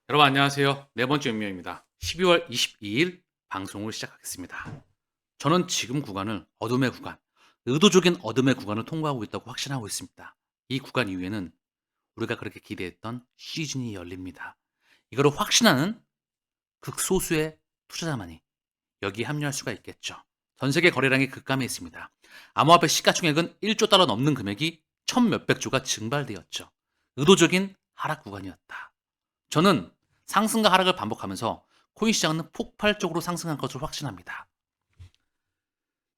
여러분 안녕하세요. 네 번째 운명입니다. 12월 22일 방송을 시작하겠습니다. 저는 지금 구간을 어둠의 구간, 의도적인 어둠의 구간을 통과하고 있다고 확신하고 있습니다. 이 구간 이후에는 우리가 그렇게 기대했던 시즌이 열립니다. 이거를 확신하는 극소수의 투자자만이 여기에 합류할 수가 있겠죠. 전 세계 거래량이 급감해 있습니다. 암호화폐 시가총액은 1조 달러 넘는 금액이 천 몇백 조가 증발되었죠. 의도적인 하락 구간이었다. 저는 상승과 하락을 반복하면서 코인 시장은 폭발적으로 상승한 것을 확신합니다.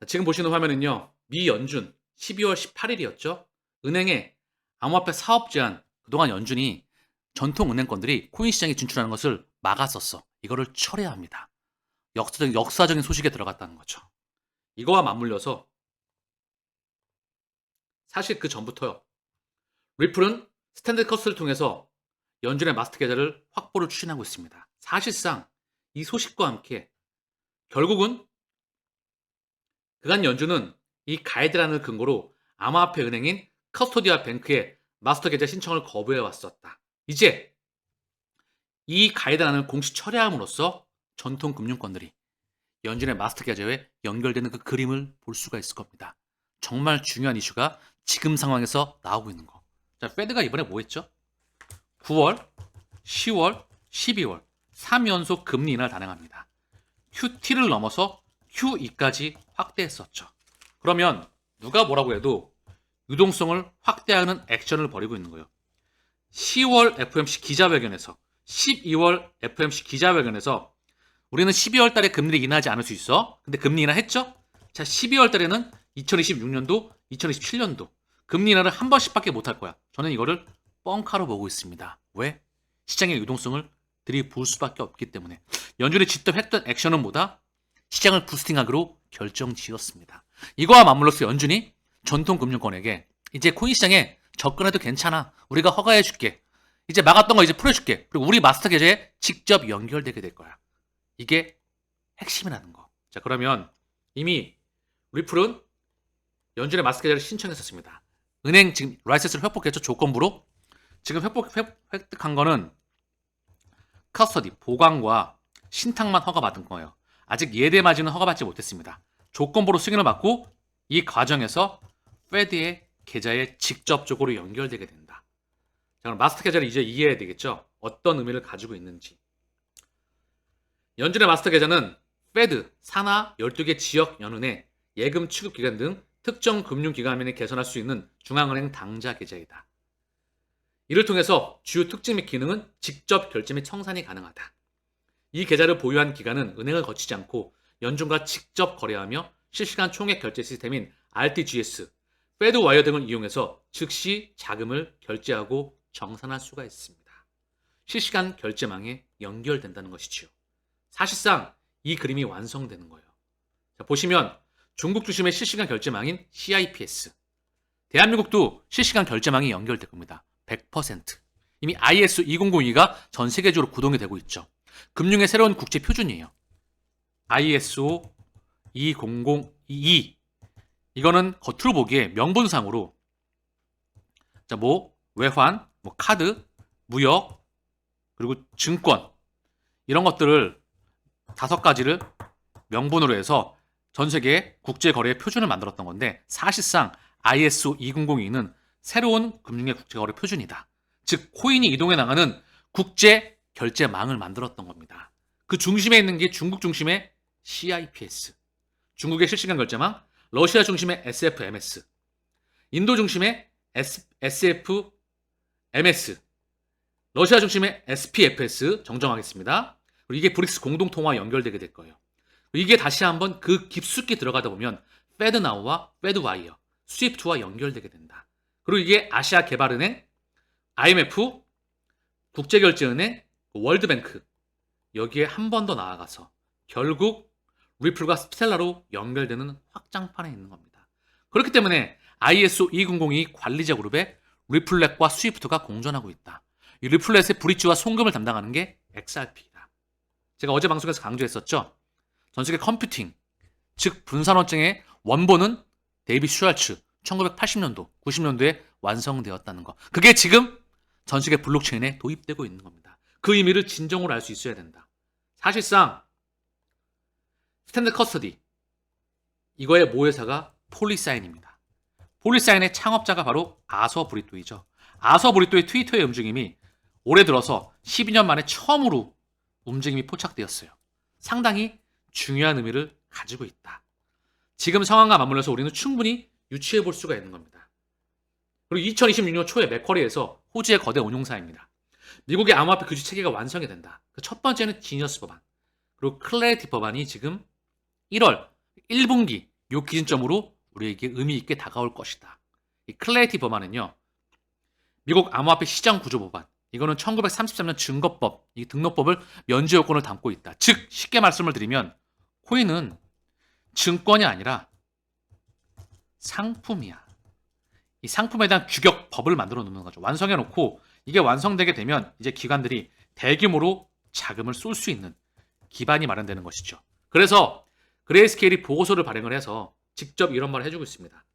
지금 보시는 화면은요. 미 연준 12월 18일이었죠. 은행에 암호화폐 사업 제한, 그동안 연준이 전통 은행권들이 코인 시장에 진출하는 것을 막았었어. 이거를 철회해야 합니다. 역사적인 소식에 들어갔다는 거죠. 이거와 맞물려서 사실 그 전부터요. 리플은 스탠드드 커스를 통해서 연준의 마스터 계좌를 확보를 추진하고 있습니다. 사실상 이 소식과 함께 결국은 그간 연준은 이 가이드라인을 근거로 암호화폐 은행인 커스토디아 뱅크에 마스터 계좌 신청을 거부해 왔었다. 이제 이 가이드라인을 공식 처리함으로써 전통 금융권들이 연준의 마스터 계좌에 연결되는 그 그림을 볼 수가 있을 겁니다. 정말 중요한 이슈가 지금 상황에서 나오고 있는 거. 자, 페드가 이번에 뭐 했죠? 9월, 10월, 12월 3연속 금리 인하를 단행합니다. QT를 넘어서 QE까지 확대했었죠. 그러면 누가 뭐라고 해도 유동성을 확대하는 액션을 벌이고 있는 거예요. 10월 FOMC 기자회견에서 12월 FOMC 기자회견에서 우리는 12월 달에 금리를 인하하지 않을 수 있어. 근데 금리 인하했죠? 자, 12월 달에는 2026년도, 2027년도 금리 인하를 한 번씩밖에 못할 거야. 저는 이거를 뻥카로 보고 있습니다. 왜? 시장의 유동성을 들이부을 수밖에 없기 때문에. 연준이 직접 했던 액션은 뭐다? 시장을 부스팅하기로 결정지었습니다. 이거와 맞물로서 연준이 전통금융권에게 이제 코인 시장에 접근해도 괜찮아. 우리가 허가해줄게. 이제 막았던 거 이제 풀어줄게. 그리고 우리 마스터 계좌에 직접 연결되게 될 거야. 이게 핵심이라는 거. 자, 그러면 이미 리플은 연준의 마스터 계좌를 신청했었습니다. 은행 지금 라이센스를 획득했죠. 조건부로. 지금 획득한 거는 커스터디, 보관과 신탁만 허가받은 거예요. 아직 예대 마진은 허가받지 못했습니다. 조건부로 승인을 받고 이 과정에서 페드의 계좌에 직접적으로 연결되게 된다. 자, 그럼 마스터 계좌를 이제 이해해야 되겠죠? 어떤 의미를 가지고 있는지. 연준의 마스터 계좌는 페드, 산하 12개 지역 연은의 예금 취급 기관 등 특정 금융기관에 개선할 수 있는 중앙은행 당좌 계좌이다. 이를 통해서 주요 특징 및 기능은 직접 결제 및 청산이 가능하다. 이 계좌를 보유한 기관은 은행을 거치지 않고 연준과 직접 거래하며 실시간 총액 결제 시스템인 RTGS, 페드 와이어 등을 이용해서 즉시 자금을 결제하고 정산할 수가 있습니다. 실시간 결제망에 연결된다는 것이지요. 사실상 이 그림이 완성되는 거예요. 자, 보시면 중국 중심의 실시간 결제망인 CIPS, 대한민국도 실시간 결제망이 연결될 겁니다. 100%. 이미 ISO 2002가 전 세계적으로 구동이 되고 있죠. 금융의 새로운 국제 표준이에요. ISO 20022. 이거는 겉으로 보기에 명분상으로 외환, 카드, 무역, 그리고 증권 이런 것들을 5가지를 명분으로 해서 전 세계 국제 거래의 표준을 만들었던 건데 사실상 ISO 2002는 새로운 금융의 국제 거래 표준이다. 즉 코인이 이동해 나가는 국제 결제망을 만들었던 겁니다. 그 중심에 있는 게 중국 중심의 CIPS, 중국의 실시간 결제망, 러시아 중심의 SFMS, 인도 중심의 SFMS, 러시아 중심의 SPFS 정정하겠습니다. 그리고 이게 브릭스 공동통화 연결되게 될 거예요. 이게 다시 한번 그 깊숙이 들어가다 보면 페드나우와 페드와이어, 스위프트와 연결되게 된다. 그리고 이게 아시아개발은행, IMF, 국제결제은행, 월드뱅크 여기에 한 번 더 나아가서 결국 리플과 스텔라로 연결되는 확장판에 있는 겁니다. 그렇기 때문에 ISO 2002 관리자 그룹에 리플렛과 스위프트가 공존하고 있다. 이 리플렛의 브릿지와 송금을 담당하는 게 XRP다. 제가 어제 방송에서 강조했었죠. 전세계 컴퓨팅, 즉 분산원증의 원본은 데이비 슈왈츠 1980년도, 90년도에 완성되었다는 거. 그게 지금 전세계 블록체인에 도입되고 있는 겁니다. 그 의미를 진정으로 알 수 있어야 된다. 사실상 스탠드 커스터디 이거의 모회사가 폴리사인입니다. 폴리사인의 창업자가 바로 아서 브리또이죠. 아서 브리또의 트위터의 움직임이 올해 들어서 12년 만에 처음으로 움직임이 포착되었어요. 상당히 중요한 의미를 가지고 있다. 지금 상황과 맞물려서 우리는 충분히 유추해 볼 수가 있는 겁니다. 그리고 2026년 초에 맥쿼리에서 호주의 거대 운용사입니다. 미국의 암호화폐 규제 체계가 완성이 된다. 그 첫 번째는 지니어스 법안, 그리고 클래리티 법안이 지금 1월 1분기 요 기준점으로 우리에게 의미 있게 다가올 것이다. 이 클래리티 법안은요, 미국 암호화폐 시장 구조 법안, 이거는 1933년 증거법, 이 등록법을 면제 요건을 담고 있다. 즉 쉽게 말씀을 드리면 코인은 증권이 아니라 상품이야. 이 상품에 대한 규격법을 만들어 놓는 거죠. 완성해 놓고 이게 완성되게 되면 이제 기관들이 대규모로 자금을 쏠 수 있는 기반이 마련되는 것이죠. 그래서 그레이스케일이 보고서를 발행을 해서 직접 이런 말을 해주고 있습니다.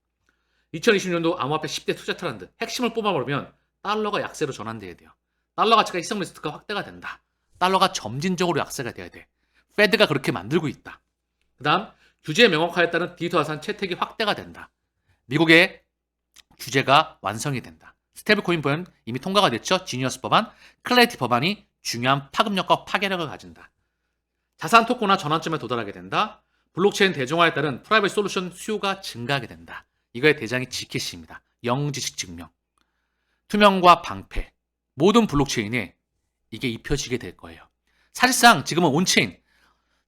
2020년도 암호화폐 10대 투자 트렌드 핵심을 뽑아보면 달러가 약세로 전환돼야 돼요. 달러 가치가 희석 리스크가 확대가 된다. 달러가 점진적으로 약세가 돼야 돼. 페드가 그렇게 만들고 있다. 그 다음 규제 명확화에 따른 디지털 자산 채택이 확대가 된다. 미국의 규제가 완성이 된다. 스테이블코인 법안 이미 통과가 됐죠. 지니어스 법안, 클래리티 법안이 중요한 파급력과 파괴력을 가진다. 자산 토큰화 전환점에 도달하게 된다. 블록체인 대중화에 따른 프라이빗 솔루션 수요가 증가하게 된다. 이거의 대장이 지켓입니다. 영지식 증명. 투명과 방패. 모든 블록체인에 이게 입혀지게 될 거예요. 사실상 지금은 온체인.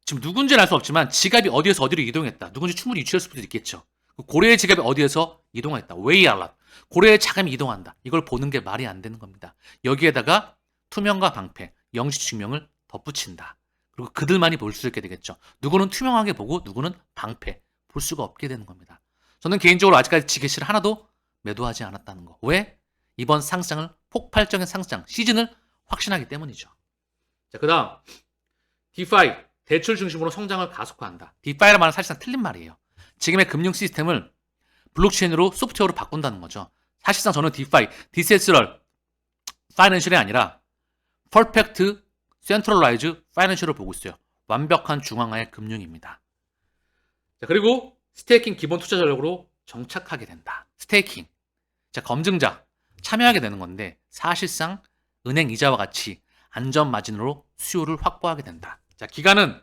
지금 누군지는 알 수 없지만 지갑이 어디에서 어디로 이동했다. 누군지 충분히 유추할 수도 있겠죠. 고래의 지갑이 어디에서 이동했다. 웨이알랏. 고래의 자금이 이동한다. 이걸 보는 게 말이 안 되는 겁니다. 여기에다가 투명과 방패, 영지식 증명을 덧붙인다. 그리고 그들만이 볼 수 있게 되겠죠. 누구는 투명하게 보고 누구는 방패 볼 수가 없게 되는 겁니다. 저는 개인적으로 아직까지 지게시를 하나도 매도하지 않았다는 거. 왜? 이번 상승을 폭발적인 상승 시즌을 확신하기 때문이죠. 자, 그다음 디파이 대출 중심으로 성장을 가속화한다. 디파이란 말은 사실상 틀린 말이에요. 지금의 금융 시스템을 블록체인으로 소프트웨어로 바꾼다는 거죠. 사실상 저는 디파이, 디센트럴 파이낸셜이 아니라 퍼펙트 센트럴라이즈 파이낸셜을 보고 있어요. 완벽한 중앙화의 금융입니다. 자, 그리고 스테이킹 기본 투자 전략으로 정착하게 된다. 스테이킹. 자, 검증자 참여하게 되는 건데 사실상 은행 이자와 같이 안전 마진으로 수요를 확보하게 된다. 자, 기간은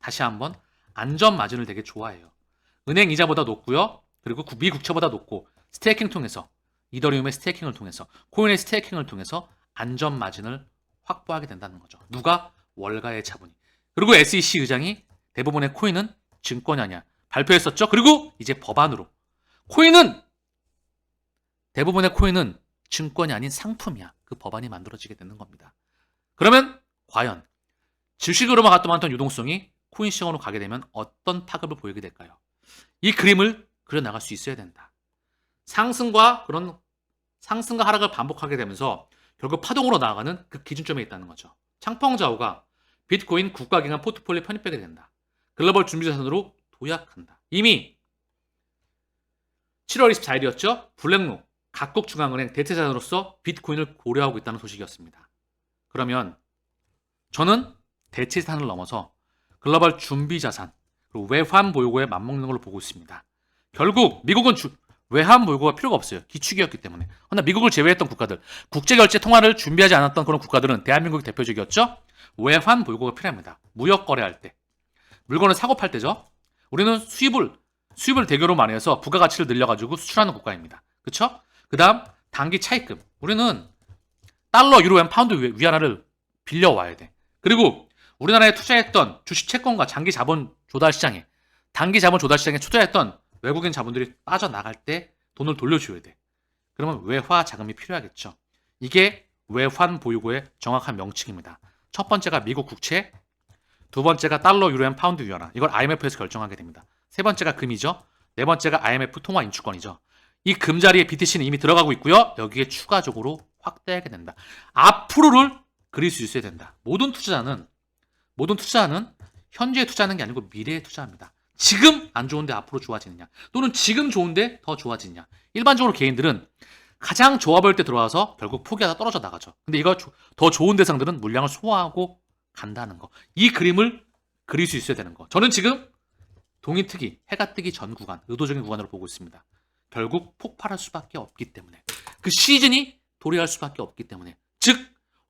다시 한번 안전 마진을 되게 좋아해요. 은행 이자보다 높고요. 그리고 미국채보다 높고 스테이킹 통해서 이더리움의 스테이킹을 통해서 코인의 스테이킹을 통해서 안전 마진을 확보하게 된다는 거죠. 누가? 월가의 자본이. 그리고 SEC 의장이 대부분의 코인은 증권이 아니야. 발표했었죠. 그리고 이제 법안으로 대부분의 코인은 증권이 아닌 상품이야. 그 법안이 만들어지게 되는 겁니다. 그러면 과연 주식으로만 갔던 유동성이 코인 시장으로 가게 되면 어떤 파급을 보이게 될까요? 이 그림을 그려나갈 수 있어야 된다. 상승과 하락을 반복하게 되면서 결국 파동으로 나아가는 그 기준점에 있다는 거죠. 창펑자오가 비트코인 국가기관 포트폴리오 편입하게 된다. 글로벌 준비자산으로 도약한다. 이미 7월 24일이었죠. 블랙록 각국 중앙은행 대체자산으로서 비트코인을 고려하고 있다는 소식이었습니다. 그러면 저는 대체자산을 넘어서 글로벌 준비자산 그리고 외환 보유고에 맞먹는 걸로 보고 있습니다. 결국 미국은 외환 보유고가 필요가 없어요. 기축이었기 때문에. 그러나 미국을 제외했던 국가들, 국제결제 통화를 준비하지 않았던 그런 국가들은 대한민국이 대표적이었죠. 외환 보유고가 필요합니다. 무역 거래할 때. 물건을 사고 팔 때죠. 우리는 수입을 대규모로 많이 해서 부가가치를 늘려가지고 수출하는 국가입니다. 그렇죠? 그 다음 단기 차입금. 우리는 달러, 유로, 엔, 파운드 위안화를 빌려와야 돼. 그리고 우리나라에 투자했던 주식 채권과 장기 자본 조달 시장에 투자했던 외국인 자본들이 빠져나갈 때 돈을 돌려줘야 돼. 그러면 외화 자금이 필요하겠죠. 이게 외환 보유고의 정확한 명칭입니다. 첫 번째가 미국 국채, 두 번째가 달러, 유로, 엔, 파운드 위안화. 이걸 IMF에서 결정하게 됩니다. 세 번째가 금이죠. 네 번째가 IMF 통화 인출권이죠. 이 금자리에 BTC는 이미 들어가고 있고요. 여기에 추가적으로 확대하게 된다. 앞으로를 그릴 수 있어야 된다. 모든 투자는 현재에 투자하는 게 아니고 미래에 투자합니다. 지금 안 좋은데 앞으로 좋아지느냐, 또는 지금 좋은데 더 좋아지느냐. 일반적으로 개인들은 가장 좋아 보일 때 들어와서 결국 포기하다 떨어져 나가죠. 근데 이거 더 좋은 대상들은 물량을 소화하고 간다는 거. 이 그림을 그릴 수 있어야 되는 거. 저는 지금 동인특이, 해가 뜨기 전 구간, 의도적인 구간으로 보고 있습니다. 결국 폭발할 수밖에 없기 때문에. 그 시즌이 도래할 수밖에 없기 때문에. 즉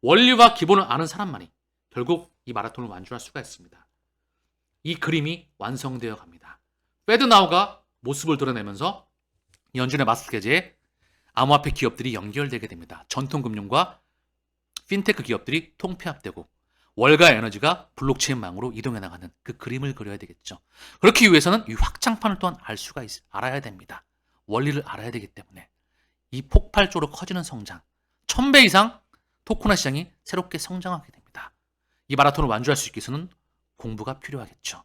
원리와 기본을 아는 사람만이 결국 이 마라톤을 완주할 수가 있습니다. 이 그림이 완성되어 갑니다. 페드나우가 모습을 드러내면서 연준의 마스터계제에 암호화폐 기업들이 연결되게 됩니다. 전통금융과 핀테크 기업들이 통폐합되고 월가 에너지가 블록체인망으로 이동해 나가는 그 그림을 그려야 되겠죠. 그렇기 위해서는 이 확장판을 또한 알아야 됩니다. 원리를 알아야 되기 때문에 이 폭발적으로 커지는 성장, 1000배 이상 토코나 시장이 새롭게 성장하게 됩니다. 이 마라톤을 완주할 수 있기 위해서는 공부가 필요하겠죠.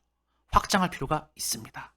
확장할 필요가 있습니다.